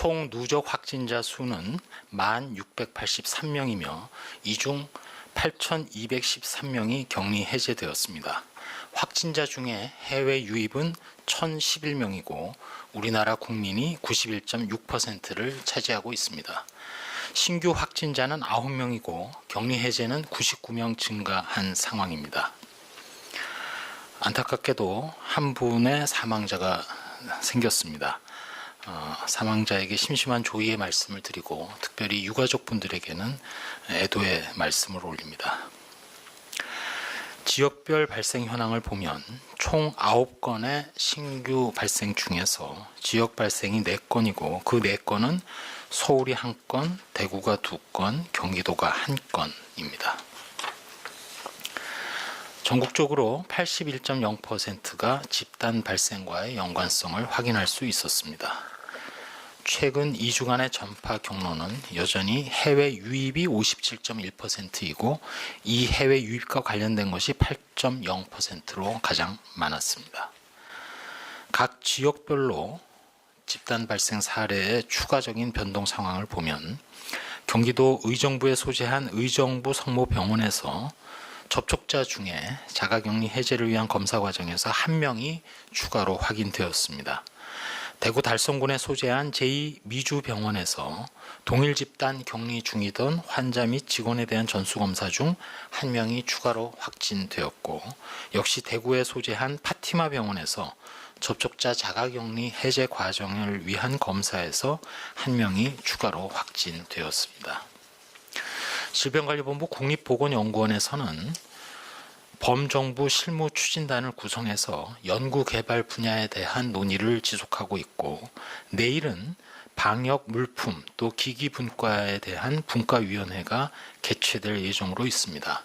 총 누적 확진자 수는 1683명이며 이 중 8213명이 격리 해제되었습니다. 확진자 중에 해외 유입은 1011명이고 우리나라 국민이 91.6%를 차지하고 있습니다. 신규 확진자는 9명이고 격리 해제는 99명 증가한 상황입니다. 안타깝게도 한 분의 사망자가 생겼습니다. 사망자에게 심심한 조의의 말씀을 드리고 특별히 유가족분들에게는 애도의 말씀을 올립니다. 지역별 발생 현황을 보면 총 9건의 신규 발생 중에서 지역 발생이 4건이고 그 4건은 서울이 1건, 대구가 2건, 경기도가 1건입니다. 전국적으로 81.0%가 집단 발생과의 연관성을 확인할 수 있었습니다. 최근 2주간의 전파 경로는 여전히 해외 유입이 57.1%이고 이 해외 유입과 관련된 것이 8.0%로 가장 많았습니다. 각 지역별로 집단 발생 사례의 추가적인 변동 상황을 보면 경기도 의정부에 소재한 의정부 성모병원에서 접촉자 중에 자가격리 해제를 위한 검사 과정에서 1명이 추가로 확인되었습니다. 대구 달성군에 소재한 제2미주병원에서 동일 집단 격리 중이던 환자 및 직원에 대한 전수검사 중 1명이 추가로 확진되었고 역시 대구에 소재한 파티마 병원에서 접촉자 자가격리 해제 과정을 위한 검사에서 1명이 추가로 확진되었습니다. 질병관리본부 국립보건연구원에서는 범정부 실무추진단을 구성해서 연구개발 분야에 대한 논의를 지속하고 있고 내일은 방역 물품 또 기기 분과에 대한 분과위원회가 개최될 예정으로 있습니다.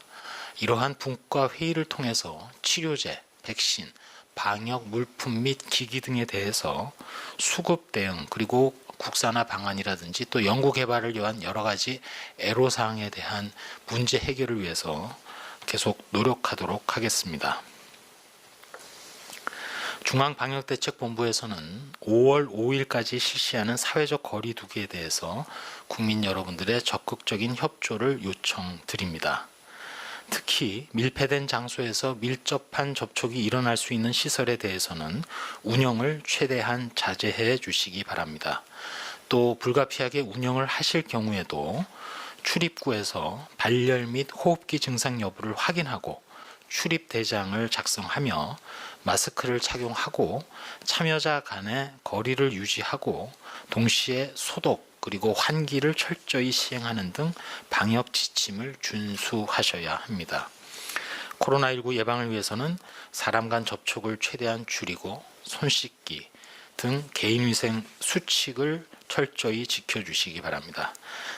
이러한 분과회의를 통해서 치료제, 백신, 방역 물품 및 기기 등에 대해서 수급 대응 그리고 국산화 방안이라든지 또 연구 개발을 위한 여러 가지 애로사항에 대한 문제 해결을 위해서 계속 노력하도록 하겠습니다. 중앙방역대책본부에서는 5월 5일까지 실시하는 사회적 거리 두기에 대해서 국민 여러분들의 적극적인 협조를 요청드립니다. 특히 밀폐된 장소에서 밀접한 접촉이 일어날 수 있는 시설에 대해서는 운영을 최대한 자제해 주시기 바랍니다. 또 불가피하게 운영을 하실 경우에도 출입구에서 발열 및 호흡기 증상 여부를 확인하고 출입 대장을 작성하며 마스크를 착용하고 참여자 간의 거리를 유지하고 동시에 소독 그리고 환기를 철저히 시행하는 등 방역 지침을 준수하셔야 합니다. 코로나19 예방을 위해서는 사람 간 접촉을 최대한 줄이고 손 씻기 등 개인위생 수칙을 철저히 지켜주시기 바랍니다.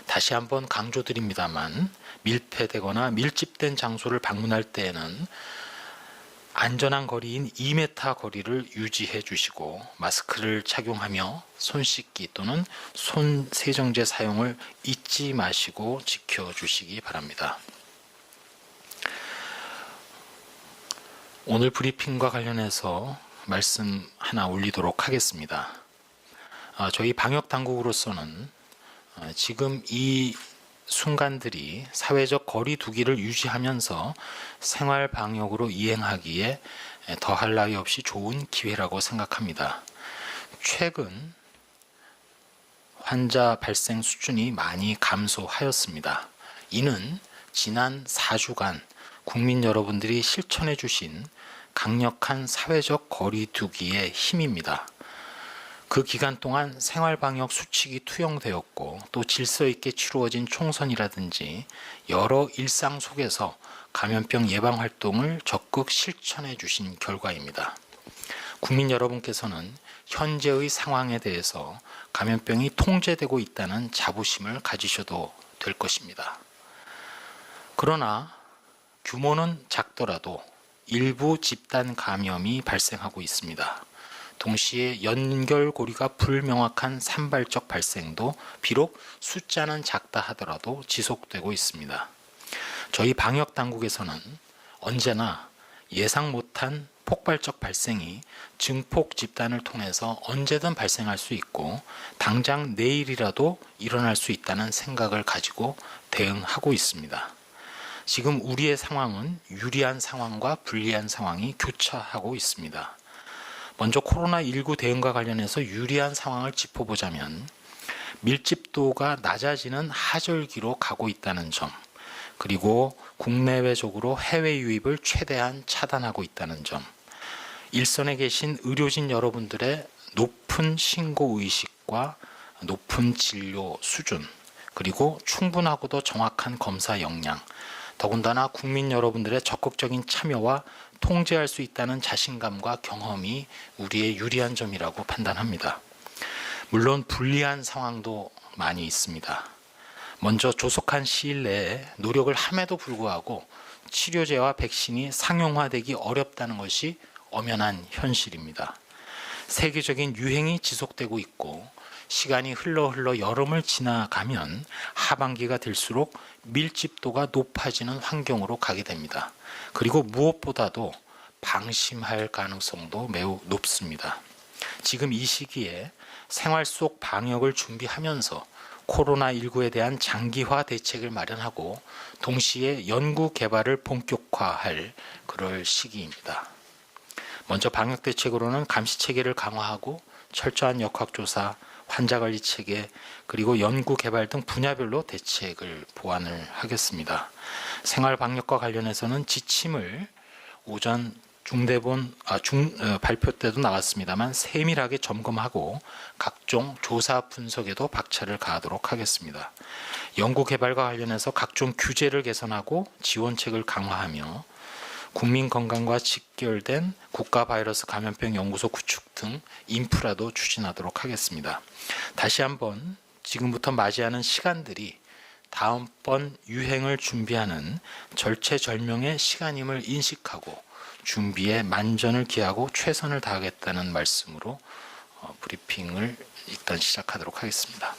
다시 한번 강조드립니다만 밀폐되거나 밀집된 장소를 방문할 때에는 안전한 거리인 2m 거리를 유지해 주시고 마스크를 착용하며 손 씻기 또는 손 세정제 사용을 잊지 마시고 지켜주시기 바랍니다. 오늘 브리핑과 관련해서 말씀 하나 올리도록 하겠습니다. 저희 방역당국으로서는 지금 이 순간들이 사회적 거리 두기를 유지하면서 생활 방역으로 이행하기에 더할 나위 없이 좋은 기회라고 생각합니다. 최근 환자 발생 수준이 많이 감소하였습니다. 이는 지난 4주간 국민 여러분들이 실천해 주신 강력한 사회적 거리 두기의 힘입니다. 그 기간 동안 생활방역 수칙이 투영되었고 또 질서 있게 치루어진 총선이라든지 여러 일상 속에서 감염병 예방 활동을 적극 실천해 주신 결과입니다. 국민 여러분께서는 현재의 상황에 대해서 감염병이 통제되고 있다는 자부심을 가지셔도 될 것입니다. 그러나 규모는 작더라도 일부 집단 감염이 발생하고 있습니다. 동시에 연결고리가 불명확한 산발적 발생도 비록 숫자는 작다 하더라도 지속되고 있습니다. 저희 방역당국에서는 언제나 예상 못한 폭발적 발생이 증폭 집단을 통해서 언제든 발생할 수 있고 당장 내일이라도 일어날 수 있다는 생각을 가지고 대응하고 있습니다. 지금 우리의 상황은 유리한 상황과 불리한 상황이 교차하고 있습니다. 먼저 코로나19 대응과 관련해서 유리한 상황을 짚어보자면 밀집도가 낮아지는 하절기로 가고 있다는 점, 그리고 국내외적으로 해외 유입을 최대한 차단하고 있다는 점, 일선에 계신 의료진 여러분들의 높은 신고 의식과 높은 진료 수준, 그리고 충분하고도 정확한 검사 역량, 더군다나 국민 여러분들의 적극적인 참여와 통제할 수 있다는 자신감과 경험이 우리의 유리한 점이라고 판단합니다. 물론 불리한 상황도 많이 있습니다. 먼저 조속한 시일 내에 노력을 함에도 불구하고 치료제와 백신이 상용화되기 어렵다는 것이 엄연한 현실입니다. 세계적인 유행이 지속되고 있고 시간이 흘러 여름을 지나가면 하반기가 될수록 밀집도가 높아지는 환경으로 가게 됩니다. 그리고 무엇보다도 방심할 가능성도 매우 높습니다. 지금 이 시기에 생활 속 방역을 준비하면서 코로나19에 대한 장기화 대책을 마련하고 동시에 연구 개발을 본격화할 그럴 시기입니다. 먼저 방역 대책으로는 감시 체계를 강화하고 철저한 역학조사, 환자관리 체계, 그리고 연구 개발 등 분야별로 대책을 보완을 하겠습니다. 생활 방역과 관련해서는 지침을 오전 발표 때도 나왔습니다만 세밀하게 점검하고 각종 조사 분석에도 박차를 가하도록 하겠습니다. 연구 개발과 관련해서 각종 규제를 개선하고 지원책을 강화하며 국민 건강과 직결된 국가 바이러스 감염병 연구소 구축 등 인프라도 추진하도록 하겠습니다. 다시 한번 지금부터 맞이하는 시간들이 다음번 유행을 준비하는 절체절명의 시간임을 인식하고 준비에 만전을 기하고 최선을 다하겠다는 말씀으로 브리핑을 일단 시작하도록 하겠습니다.